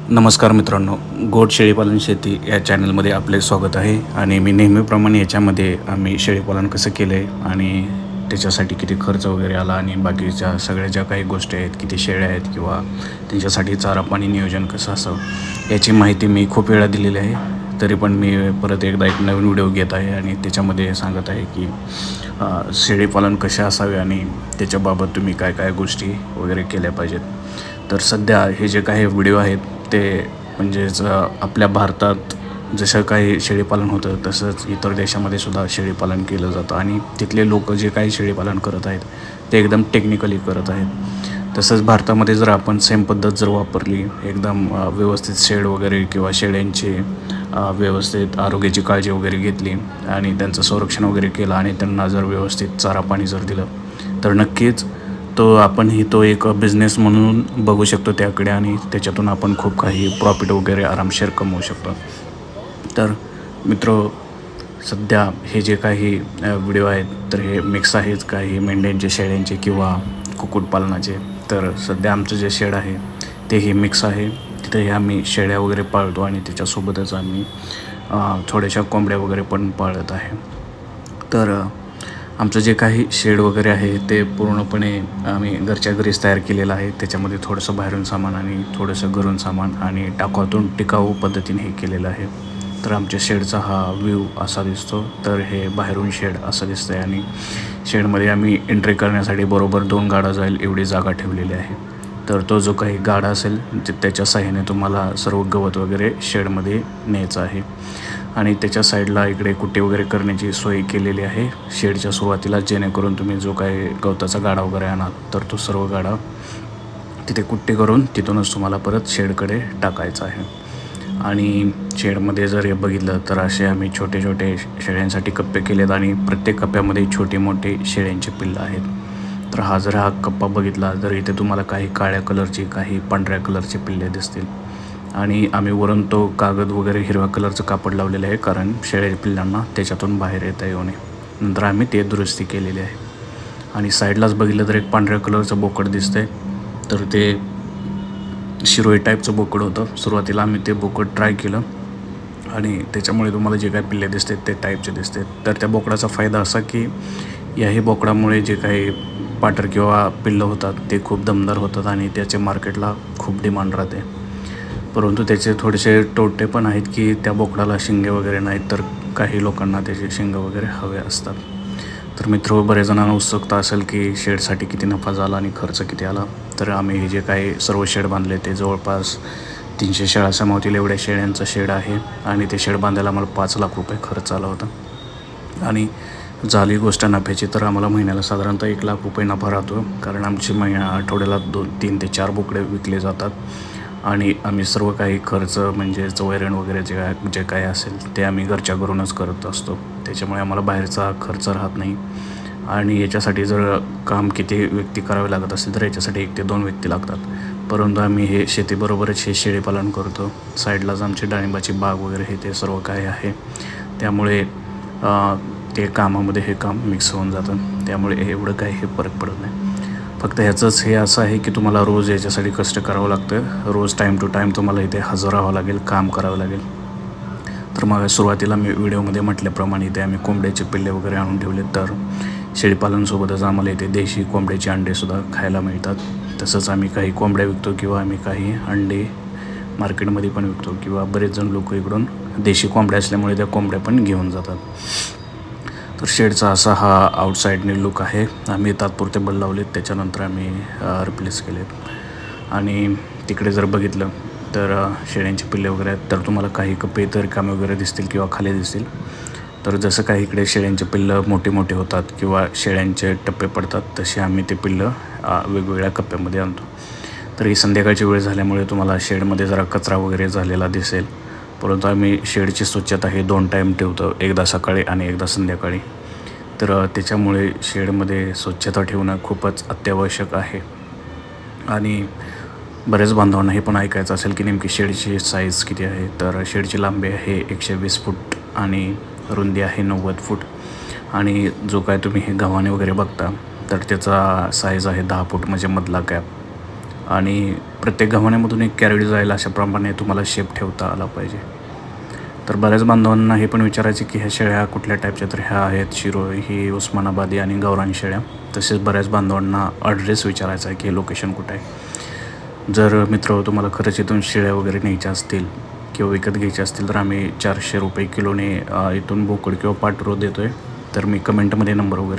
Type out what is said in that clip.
नमस्कार मित्रांनो, गोट शेळीपालन शेती या चॅनलमध्ये आपले स्वागत आहे. आणि मी नेहमीप्रमाणे याच्यामध्ये आम्ही शेळीपालन कसं केलं आहे आणि त्याच्यासाठी किती खर्च वगैरे आला आणि बाकीच्या सगळ्या ज्या काही गोष्टी आहेत, किती शेळ्या आहेत किंवा त्यांच्यासाठी चारा पाणी नियोजन कसं असावं याची माहिती मी खूप वेळा दिलेली आहे. तरी पण मी परत एकदा एक नवीन व्हिडिओ घेत आहे आणि त्याच्यामध्ये सांगत आहे की शेळीपालन कसे असावे आणि त्याच्याबाबत तुम्ही काय काय गोष्टी वगैरे केल्या पाहिजेत. तर सध्या हे जे काही व्हिडिओ आहेत ते म्हणजेच आपल्या भारतात जसं काही शेळीपालन होतं तसंच इतर देशामध्ये सुद्धा शेळीपालन केलं जातं आणि तिथले लोक जे काही शेळीपालन करत आहेत ते एकदम टेक्निकली करत आहेत. तसंच भारतामध्ये जर आपण सेम पद्धत जर वापरली, एकदम व्यवस्थित शेड वगैरे किंवा शेळ्यांची व्यवस्थित आरोग्याची काळजी वगैरे घेतली आणि त्यांचं संरक्षण वगैरे केलं आणि त्यांना जर व्यवस्थित चारा पाणी जर दिलं तर नक्कीच तो एक बिझनेस म्हणून बघू शकतो त्याकडे आणि त्याच्यातून आपण खूप काही प्रॉफिट वगैरे आरामशीर कमवू शकतो. तर मित्र, सध्या हे जे काही व्हिडिओ आहेत तर हे मिक्स आहेत, काही मेंढ्यांचे, शेळ्यांचे किंवा कुक्कुटपालनाचे. तर सध्या आमचं जे शेड आहे ते हे मिक्स आहे. तिथेही आम्ही शेळ्या वगैरे पाळतो आणि त्याच्यासोबतच आम्ही थोड्याशा कोंबड्या वगैरे पण पाळत आहे. तर आमचं जे काही शेड वगैरे आहे ते पूर्णपणे आम्ही घरच्या घरीच तयार केलेलं आहे. त्याच्यामध्ये थोडंसं बाहेरून सामान आणि थोडंसं घरून सामान आणि टाकाऊतून टिकाऊ पद्धतीने हे केलेलं आहे. तर आमच्या शेडचा हा व्ह्यू असा दिसतो. तर हे बाहेरून शेड असं दिसतं आहे आणि शेडमध्ये आम्ही एंट्री करण्यासाठी बरोबर 2 गाडा जाईल एवढी जागा ठेवलेली आहे. तर तो जो काही गाडा असेल त्याच्या साह्याने तुम्हाला सर्व गवत वगैरे शेडमध्ये न्यायचं आहे आणि त्याच्या साईडला इकडे कुट्टी वगैरे करण्याची सोय केलेली आहे शेडच्या सुरुवातीला, जेणेकरून तुम्ही जो काही गवताचा गाडा वगैरे आणाल तर तो सर्व गाडा तिथे कुट्टी करून तिथूनच तुम्हाला परत शेडकडे टाकायचा आहे. आणि शेडमध्ये जर हे बघितलं तर असे आम्ही छोटे छोटे शेळ्यांसाठी कप्पे केलेत आणि प्रत्येक कप्प्यामध्ये छोटे मोठे शेळ्यांचे पिल्लं आहेत. तर हा कप्पा बघितला तर इथे तुम्हाला काही काळ्या कलरची, काही पांढऱ्या कलरचे पिल्ले दिसतील आणि आम्ही वरून तो कागद वगैरे हिरव्या कलरचं कापड लावलेलं आहे, कारण शेळ्या पिल्लांना त्याच्यातून बाहेर येता येऊ नये. नंतर आम्ही ते दुरुस्ती केलेली आहे. आणि साईडलाच बघितलं तर एक पांढऱ्या कलरचं बोकड दिसतंय. तर ते शिरोई टाईपचं बोकड होतं. सुरुवातीला आम्ही ते बोकड ट्राय केलं आणि त्याच्यामुळे तुम्हाला जे काही पिल्ले दिसतात ते टाईपचे दिसतात. तर त्या बोकडाचा फायदा असा की याही बोकडामुळे जे काही पाटर किंवा पिल्लं होतात ते खूप दमदार होतात आणि त्याचे मार्केटला खूप डिमांड राहते. परंतु त्याचे थोडेसे तोटे पण आहेत की त्या बोकडाला शिंगे वगैरे नाहीत, तर काही लोकांना त्याचे शिंगं वगैरे हवे असतात. तर मित्र, बरेच जणांना उत्सुकता असेल की शेडसाठी किती नफा झाला आणि खर्च किती आला. तर आम्ही हे जे काही सर्व शेड बांधले ते जवळपास 300 शेळ्या समावतील एवढ्या शेळ्यांचं शेड आहे आणि ते शेड बांधायला आम्हाला 5 लाख रुपये खर्च आला होता. आणि झाली गोष्ट नफ्याची तर आम्हाला महिन्याला साधारणतः 1 लाख रुपये नफा राहतो, कारण आमची आठवड्याला 3 ते 4 बोकडे विकले जातात आणि आम्ही सर्व काही खर्च म्हणजे वैरण वगैरे जे काय असेल ते आम्ही घरच्या घरूनच करत असतो. त्याच्यामुळे आम्हाला बाहेरचा खर्च राहत नाही. आणि याच्यासाठी जर काम किती व्यक्ती करावे लागत असेल तर याच्यासाठी 1 ते 2 व्यक्ती लागतात. परंतु आम्ही हे शेतीबरोबरच हे शेळीपालन करतो. साईडलाच आमची डाळिंबाची बाग वगैरे हे ते सर्व काही आहे. त्यामुळे ते कामामध्ये हे काम मिक्स होऊन जातं. त्यामुळे एवढं काही हे फरक पडत नाही. फक्त ह्याचंच हे असं आहे की तुम्हाला रोज याच्यासाठी कष्ट करावं लागतं. रोज टाईम टू टाईम तुम्हाला इथे हजर राहावं लागेल, काम करावं लागेल. तर मग सुरुवातीला मी व्हिडिओमध्ये म्हटल्याप्रमाणे इथे आम्ही कोंबड्याचे पिल्ले वगैरे आणून ठेवले. तर शेळीपालनसोबतच आम्हाला इथे देशी कोंबड्याचे अंडेसुद्धा खायला मिळतात. तसंच आम्ही काही कोंबड्या विकतो किंवा आम्ही काही अंडे मार्केटमध्ये पण विकतो किंवा बरेच जण लोक इकडून देशी कोंबड्या असल्यामुळे त्या कोंबड्या पण घेऊन जातात. तर शेडचा असा हा आउटसाईडने लुक आहे. आम्ही तात्पुरते बल्ब लावलेत, त्याच्यानंतर आम्ही रिप्लेस केलेत. आणि तिकडे जर बघितलं तर शेळ्यांचे पिल्ले वगैरे आहेत. तर तुम्हाला काही कप्पे तर रिकामे वगैरे दिसतील किंवा खाली दिसतील. तर जसं काही इकडे शेळ्यांचे पिल्लं मोठे मोठे होतात किंवा शेळ्यांचे टप्पे पडतात तसे आम्ही ते पिल्लं वेगवेगळ्या कप्प्यामध्ये आणतो. तर ही संध्याकाळची वेळ झाल्यामुळे तुम्हाला शेडमध्ये जरा कचरा वगैरे झालेला दिसेल, परंतु आम्ही शेडची स्वच्छता हे 2 टाईम ठेवतो, एकदा सकाळी आणि एकदा संध्याकाळी. तर त्याच्यामुळे शेडमध्ये स्वच्छता ठेवणं खूपच अत्यावश्यक आहे. आणि बरेच बांधवांना हे पण ऐकायचं असेल की नेमकी शेडची साईज किती आहे. तर शेडची लांबी आहे 120 फूट आणि रुंदी आहे 90 फूट. आणि जो काय तुम्ही हे गव्हाणे वगैरे बघता तर त्याचा साईज आहे 10 फूट, म्हणजे मधला गॅप. आणि प्रत्येक गव्हाण्यामधून एक कॅरेट जाईल अशाप्रमाणे तुम्हाला शेप ठेवता आला पाहिजे. तर बऱ्याच बांधवांना हे पण विचारायचे की ह्या शेळ्या कुठल्या टाईपच्या, तर ह्या आहेत शिरोळी, ही उस्मानाबादी आणि गावरान शेळ्या. तसेच बऱ्याच बांधवांना ॲड्रेस विचारायचा आहे की हे लोकेशन कुठं आहे. जर मित्र तुम्हाला खरंच इथून शेळ्या वगैरे न्यायच्या असतील किंवा विकत घ्यायचे असतील तर आम्ही 400 रुपये किलोने इथून बोकड किंवा पाठरो देतो आहे. तर मी कमेंटमध्ये नंबर वगैरे